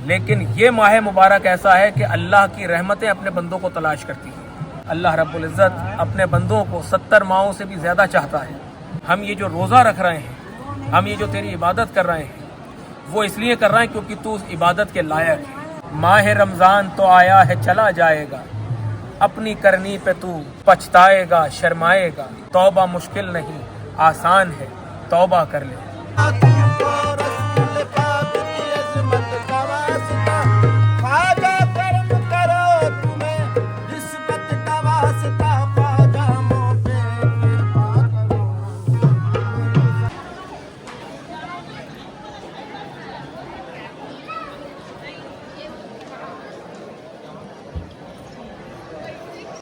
لیکن یہ ماہ مبارک ایسا ہے کہ اللہ کی رحمتیں اپنے بندوں کو تلاش کرتی ہیں۔ اللہ رب العزت اپنے بندوں کو 70 ماہوں سے بھی زیادہ چاہتا ہے۔ ہم یہ جو روزہ رکھ رہے ہیں، ہم یہ جو تیری عبادت کر رہے ہیں، وہ اس لیے کر رہے ہیں کیونکہ تو اس عبادت کے لائق ہے۔ ماہ رمضان تو آیا ہے چلا جائے گا، اپنی کرنی پہ تو پچھتائے گا شرمائے گا، توبہ مشکل نہیں آسان ہے، توبہ کر لے۔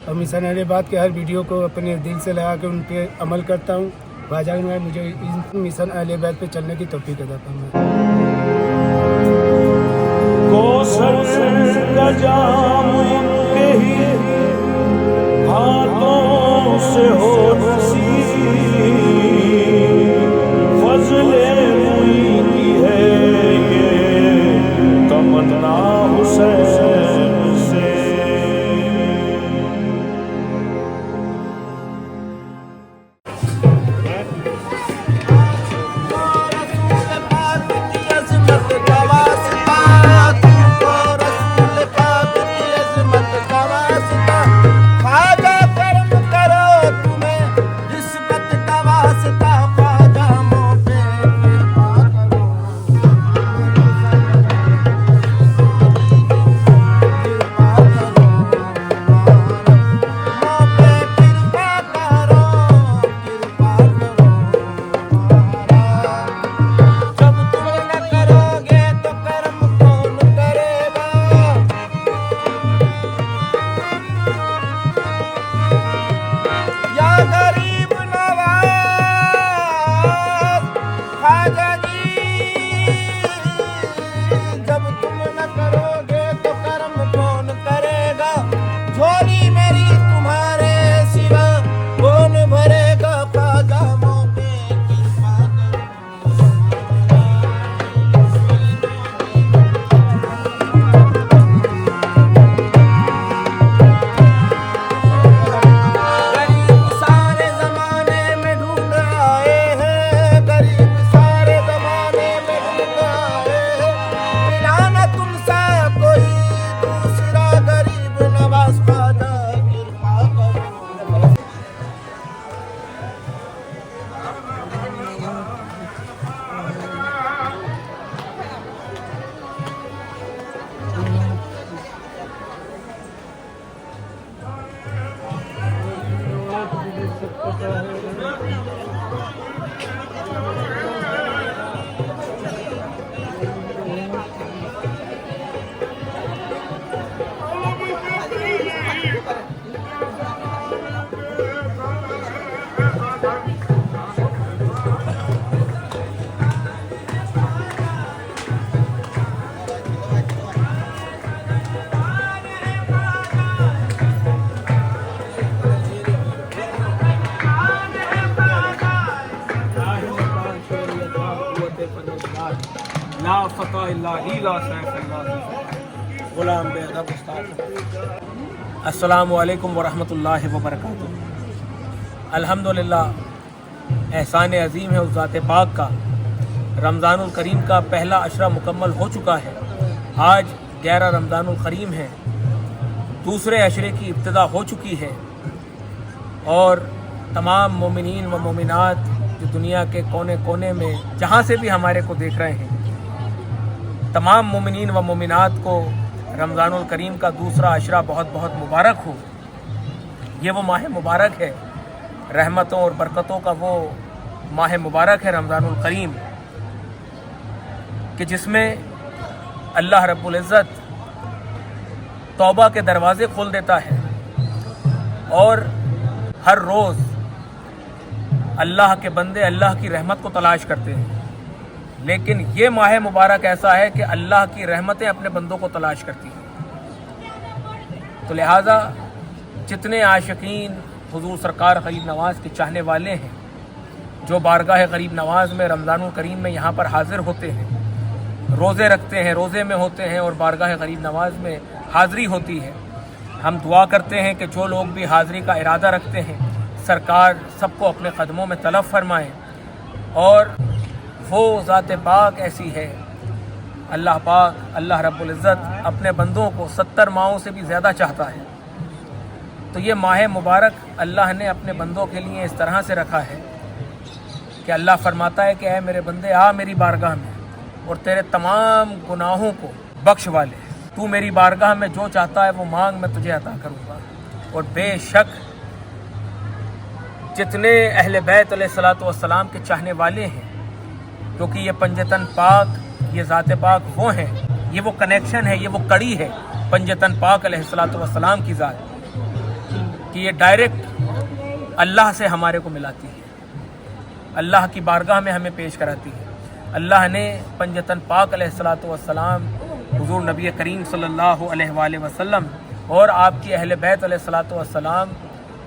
اور مثال اہل بات کے ہر ویڈیو کو اپنے دل سے لگا کے ان پہ عمل کرتا ہوں۔ بھائی میں مجھے ان مثال اہل بیت پہ چلنے کی توفیق عطا فرمائے۔ کوثر کا جام ان کے ہی ہاتھوں سے ہو نصیب، فضل معین کی ہے یہ تمنا حسین سے۔ لا فتح اللہ ہی لا سیف اللہ غلام بے ادب استاد۔ السلام علیکم ورحمۃ اللہ وبرکاتہ۔ الحمدللہ احسان عظیم ہے اس ذات پاک کا، رمضان الکریم کا پہلا عشرہ مکمل ہو چکا ہے۔ آج 11 رمضان الکریم ہے، دوسرے عشرے کی ابتدا ہو چکی ہے، اور تمام مومنین و مومنات جو دنیا کے کونے کونے میں جہاں سے بھی ہمارے کو دیکھ رہے ہیں، تمام مومنین و مومنات کو رمضان الکریم کا دوسرا عشرہ بہت بہت مبارک ہو۔ یہ وہ ماہ مبارک ہے، رحمتوں اور برکتوں کا وہ ماہ مبارک ہے رمضان الکریم، کہ جس میں اللہ رب العزت توبہ کے دروازے کھول دیتا ہے، اور ہر روز اللہ کے بندے اللہ کی رحمت کو تلاش کرتے ہیں۔ لیکن یہ ماہ مبارک ایسا ہے کہ اللہ کی رحمتیں اپنے بندوں کو تلاش کرتی ہیں۔ تو لہٰذا جتنے عاشقین حضور سرکار غریب نواز کے چاہنے والے ہیں، جو بارگاہ غریب نواز میں رمضان الکریم میں یہاں پر حاضر ہوتے ہیں، روزے رکھتے ہیں، روزے میں ہوتے ہیں اور بارگاہ غریب نواز میں حاضری ہوتی ہے۔ ہم دعا کرتے ہیں کہ جو لوگ بھی حاضری کا ارادہ رکھتے ہیں سرکار سب کو اپنے قدموں میں طلب فرمائیں، اور وہ ذات پاک ایسی ہے، اللہ پاک اللہ رب العزت اپنے بندوں کو 70 ماہوں سے بھی زیادہ چاہتا ہے۔ تو یہ ماہ مبارک اللہ نے اپنے بندوں کے لیے اس طرح سے رکھا ہے کہ اللہ فرماتا ہے کہ اے میرے بندے آ میری بارگاہ میں اور تیرے تمام گناہوں کو بخشوا لے، تو میری بارگاہ میں جو چاہتا ہے وہ مانگ، میں تجھے عطا کروں گا۔ اور بے شک جتنے اہل بیت علیہ الصلوۃ والسلام کے چاہنے والے ہیں، کیونکہ یہ پنجتن پاک، یہ ذات پاک وہ ہیں، یہ وہ کنیکشن ہے، یہ وہ کڑی ہے پنجتن پاک علیہ الصلوۃ والسلام کی ذات، کہ یہ ڈائریکٹ اللہ سے ہمارے کو ملاتی ہے، اللہ کی بارگاہ میں ہمیں پیش کراتی ہے۔ اللہ نے پنجتن پاک علیہ الصلوۃ والسلام، حضور نبی کریم صلی اللہ علیہ وآلہ وسلم اور آپ کی اہل بیت علیہ الصلوۃ والسلام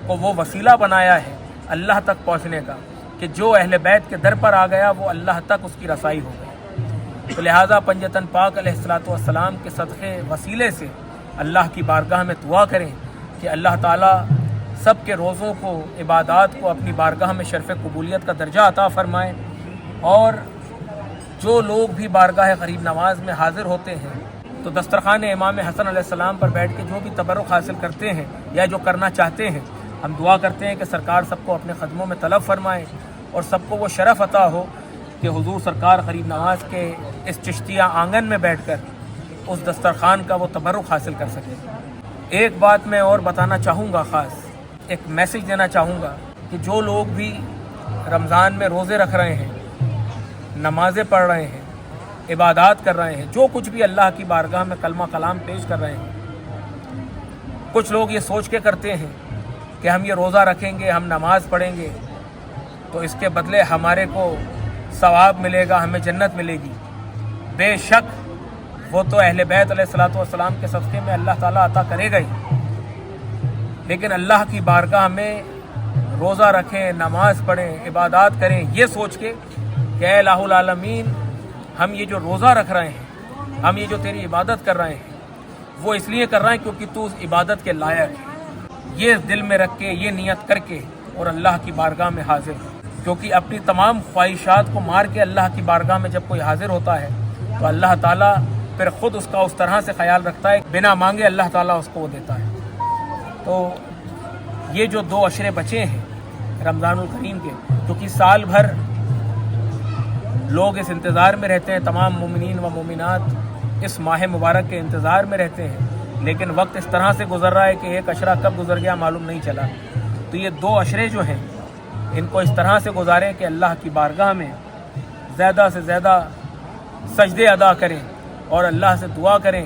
کو وہ وسیلہ بنایا ہے اللہ تک پہنچنے کا، کہ جو اہل بیت کے در پر آ گیا وہ اللہ تک اس کی رسائی ہو گئی۔ تو لہٰذا پنجتن پاک علیہ الصلوۃ والسلام کے صدقے وسیلے سے اللہ کی بارگاہ میں دعا کریں کہ اللہ تعالیٰ سب کے روزوں کو، عبادات کو اپنی بارگاہ میں شرف قبولیت کا درجہ عطا فرمائیں، اور جو لوگ بھی بارگاہ غریب نواز میں حاضر ہوتے ہیں تو دسترخوان امام حسن علیہ السلام پر بیٹھ کے جو بھی تبرک حاصل کرتے ہیں یا جو کرنا چاہتے ہیں، ہم دعا کرتے ہیں کہ سرکار سب کو اپنے قدموں میں طلب فرمائیں اور سب کو وہ شرف عطا ہو کہ حضور سرکار غریب نواز کے اس چشتیہ آنگن میں بیٹھ کر اس دسترخوان کا وہ تبرک حاصل کر سکیں۔ ایک بات میں اور بتانا چاہوں گا، خاص ایک میسج دینا چاہوں گا کہ جو لوگ بھی رمضان میں روزے رکھ رہے ہیں، نمازیں پڑھ رہے ہیں، عبادات کر رہے ہیں، جو کچھ بھی اللہ کی بارگاہ میں کلمہ کلام پیش کر رہے ہیں، کچھ لوگ یہ سوچ کے کرتے ہیں کہ ہم یہ روزہ رکھیں گے، ہم نماز پڑھیں گے تو اس کے بدلے ہمارے کو ثواب ملے گا، ہمیں جنت ملے گی۔ بے شک وہ تو اہل بیت علیہ الصلوۃ والسلام کے صدقے میں اللہ تعالیٰ عطا کرے گا ہی، لیکن اللہ کی بارگاہ میں روزہ رکھیں، نماز پڑھیں، عبادات کریں، یہ سوچ کے کہ اے الہ العالمین، ہم یہ جو روزہ رکھ رہے ہیں، ہم یہ جو تیری عبادت کر رہے ہیں، وہ اس لیے کر رہے ہیں کیونکہ تو اس عبادت کے لائق ہے۔ یہ دل میں رکھ کے، یہ نیت کر کے اور اللہ کی بارگاہ میں حاضر ہو، کیونکہ اپنی تمام خواہشات کو مار کے اللہ کی بارگاہ میں جب کوئی حاضر ہوتا ہے تو اللہ تعالیٰ پھر خود اس کا اس طرح سے خیال رکھتا ہے، بنا مانگے اللہ تعالیٰ اس کو وہ دیتا ہے۔ تو یہ جو 2 عشرے بچے ہیں رمضان الکریم کے، کیونکہ سال بھر لوگ اس انتظار میں رہتے ہیں، تمام مومنین و مومنات اس ماہ مبارک کے انتظار میں رہتے ہیں، لیکن وقت اس طرح سے گزر رہا ہے کہ ایک عشرہ کب گزر گیا معلوم نہیں چلا۔ تو یہ 2 عشرے جو ہیں ان کو اس طرح سے گزاریں کہ اللہ کی بارگاہ میں زیادہ سے زیادہ سجدے ادا کریں اور اللہ سے دعا کریں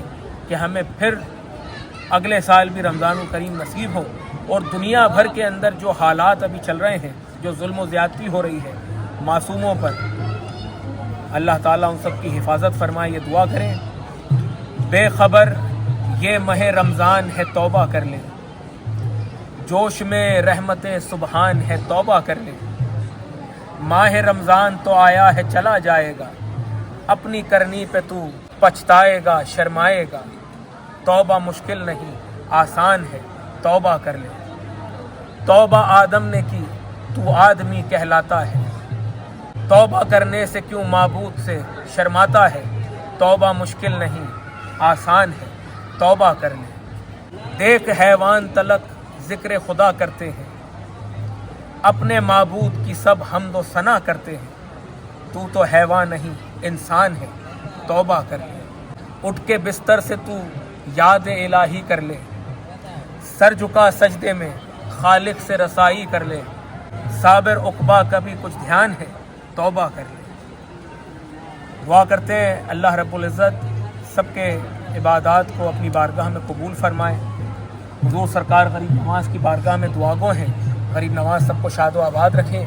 کہ ہمیں پھر اگلے سال بھی رمضان الکریم نصیب ہو، اور دنیا بھر کے اندر جو حالات ابھی چل رہے ہیں، جو ظلم و زیادتی ہو رہی ہے معصوموں پر، اللہ تعالیٰ ان سب کی حفاظت فرمائے، یہ دعا کریں۔ بے خبر یہ ماہ رمضان ہے توبہ کر لیں، جوش میں رحمت سبحان ہے توبہ کر لیں، ماہ رمضان تو آیا ہے چلا جائے گا، اپنی کرنی پہ تو پچھتائے گا شرمائے گا، توبہ مشکل نہیں آسان ہے توبہ کر لے، توبہ آدم نے کی تو آدمی کہلاتا ہے، توبہ کرنے سے کیوں معبود سے شرماتا ہے، توبہ مشکل نہیں آسان ہے توبہ کر لے، دیکھ حیوان تلک ذکر خدا کرتے ہیں، اپنے معبود کی سب حمد و ثنا کرتے ہیں، تو حیوان نہیں انسان ہے توبہ کر لے، اٹھ کے بستر سے تو یاد الہی کر لے، سر جھکا سجدے میں خالق سے رسائی کر لے، صابر عقبہ کا بھی کچھ دھیان ہے توبہ کر لے۔ دعا کرتے ہیں اللہ رب العزت سب کے عبادات کو اپنی بارگاہ میں قبول فرمائے، حضور سرکار غریب نواز کی بارگاہ میں دعا گو ہیں، غریب نواز سب کو شاد و آباد رکھیں۔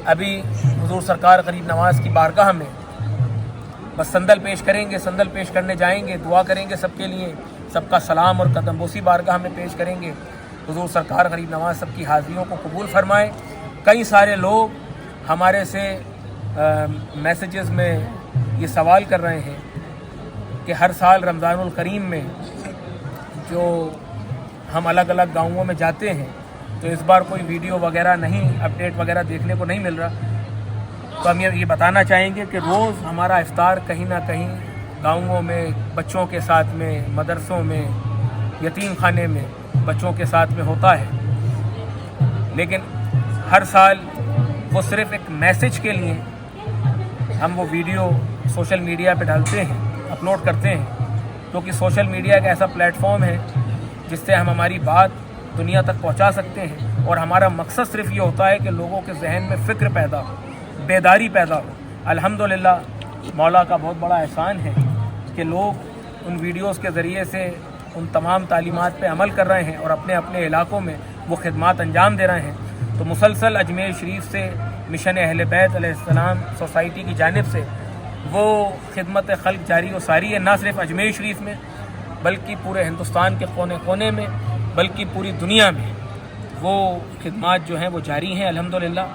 ابھی حضور سرکار غریب نواز کی بارگاہ میں بس سندل پیش کریں گے، سندل پیش کرنے جائیں گے، دعا کریں گے سب کے لیے، سب کا سلام اور قدم بوسی بارگاہ میں پیش کریں گے۔ حضور سرکار غریب نواز سب کی حاضریوں کو قبول فرمائے۔ کئی سارے لوگ ہمارے سے میسیجز میں یہ سوال کر رہے ہیں کہ ہر سال رمضان الکریم میں جو ہم الگ الگ گاؤں میں جاتے ہیں تو اس بار کوئی ویڈیو وغیرہ نہیں، اپڈیٹ وغیرہ دیکھنے کو نہیں مل رہا، تو ہم یہ بتانا چاہیں گے کہ روز ہمارا افطار کہیں نہ کہیں گاؤں میں بچوں کے ساتھ میں، مدرسوں میں، یتیم خانے میں بچوں کے ساتھ میں ہوتا ہے، لیکن ہر سال وہ صرف ایک میسج کے لیے ہم وہ ویڈیو سوشل میڈیا پہ ڈالتے ہیں، اپلوڈ کرتے ہیں، کیونکہ سوشل میڈیا ایک ایسا پلیٹ فارم ہے جس سے ہم ہماری بات دنیا تک پہنچا سکتے ہیں، اور ہمارا مقصد صرف یہ ہوتا ہے کہ لوگوں کے ذہن میں فکر پیدا ہو، بیداری پیدا ہو۔ الحمدللہ مولا کا بہت بڑا احسان ہے کہ لوگ ان ویڈیوز کے ذریعے سے ان تمام تعلیمات پہ عمل کر رہے ہیں اور اپنے اپنے علاقوں میں وہ خدمات انجام دے رہے ہیں۔ تو مسلسل اجمیر شریف سے مشن اہل بیت علیہ السلام سوسائٹی کی جانب سے وہ خدمت خلق جاری و ساری ہے، نہ صرف اجمیر شریف میں بلکہ پورے ہندوستان کے کونے کونے میں، بلکہ پوری دنیا میں وہ خدمات جو ہیں وہ جاری ہیں الحمدللہ۔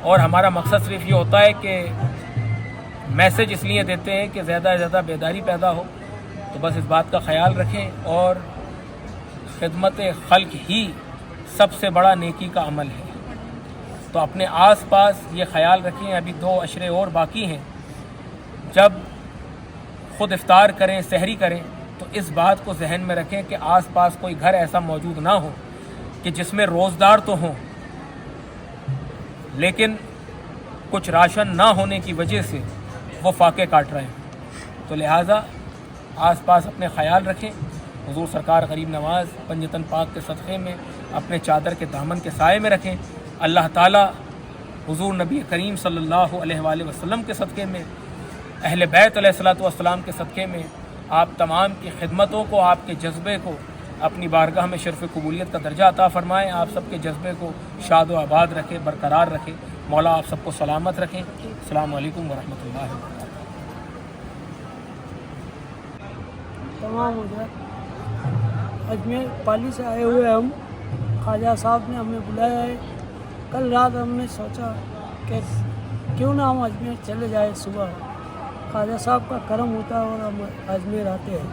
اور ہمارا مقصد صرف یہ ہوتا ہے کہ میسج اس لیے دیتے ہیں کہ زیادہ سے زیادہ بیداری پیدا ہو، تو بس اس بات کا خیال رکھیں، اور خدمت خلق ہی سب سے بڑا نیکی کا عمل ہے، تو اپنے آس پاس یہ خیال رکھیں۔ ابھی 2 عشرے اور باقی ہیں، جب خود افطار کریں، سحری کریں، تو اس بات کو ذہن میں رکھیں کہ آس پاس کوئی گھر ایسا موجود نہ ہو کہ جس میں روزدار تو ہوں لیکن کچھ راشن نہ ہونے کی وجہ سے وہ فاقے کاٹ رہے ہیں، تو لہٰذا آس پاس اپنے خیال رکھیں۔ حضور سرکار غریب نواز پنجتن پاک کے صدقے میں اپنے چادر کے دامن کے سائے میں رکھیں۔ اللہ تعالیٰ حضور نبی کریم صلی اللہ علیہ وآلہ وسلم کے صدقے میں، اہل بیت علیہ الصلوۃ والسلام کے صدقے میں آپ تمام کی خدمتوں کو، آپ کے جذبے کو اپنی بارگاہ میں شرف قبولیت کا درجہ عطا فرمائیں، آپ سب کے جذبے کو شاد و آباد رکھے، برقرار رکھے، مولا آپ سب کو سلامت رکھیں۔ السلام علیکم ورحمۃ اللہ وبرکاتہ۔ تمام حضرات اجمیر پالی سے آئے ہوئے ہم، خواجہ صاحب نے ہمیں بلایا ہے۔ کل رات ہم نے سوچا کہ کیوں نہ ہم اجمیر چلے جائیں صبح، خواجہ صاحب کا کرم ہوتا ہے اور ہم اجمیر آتے ہیں۔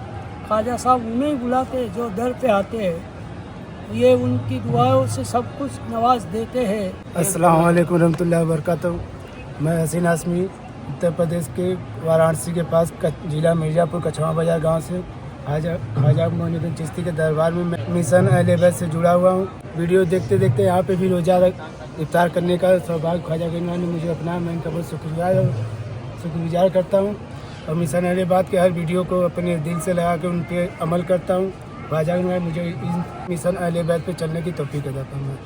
خواجہ صاحب انہیں ہی بلاتے ہیں جو در پہ آتے ہیں، یہ ان کی دعاؤں سے سب کچھ نواز دیتے ہیں۔ السلام علیکم ورحمۃ اللہ وبرکاتہ۔ میں حسین ہاشمی اتر پردیش کے وارانسی کے پاس ضلع مرزا پور کچھواں بازار گاؤں سے خواجہ معین الدین چشتی کے دربار میں مشن اہل بیت سے جڑا ہوا ہوں۔ ویڈیو دیکھتے دیکھتے یہاں پہ بھی روزہ افطار کرنے کا سوبھاگ خواجہ گنوان نے مجھے اپنا، میں ان کا بہت شکر گزار کرتا ہوں، اور مشن اہل بیت کے ہر ویڈیو کو اپنے دل سے لگا کے ان پہ عمل کرتا ہوں۔ خواجہ گنوان مجھے مشن اہل بیت پہ چلنے کی توفیق عطا فرمائے۔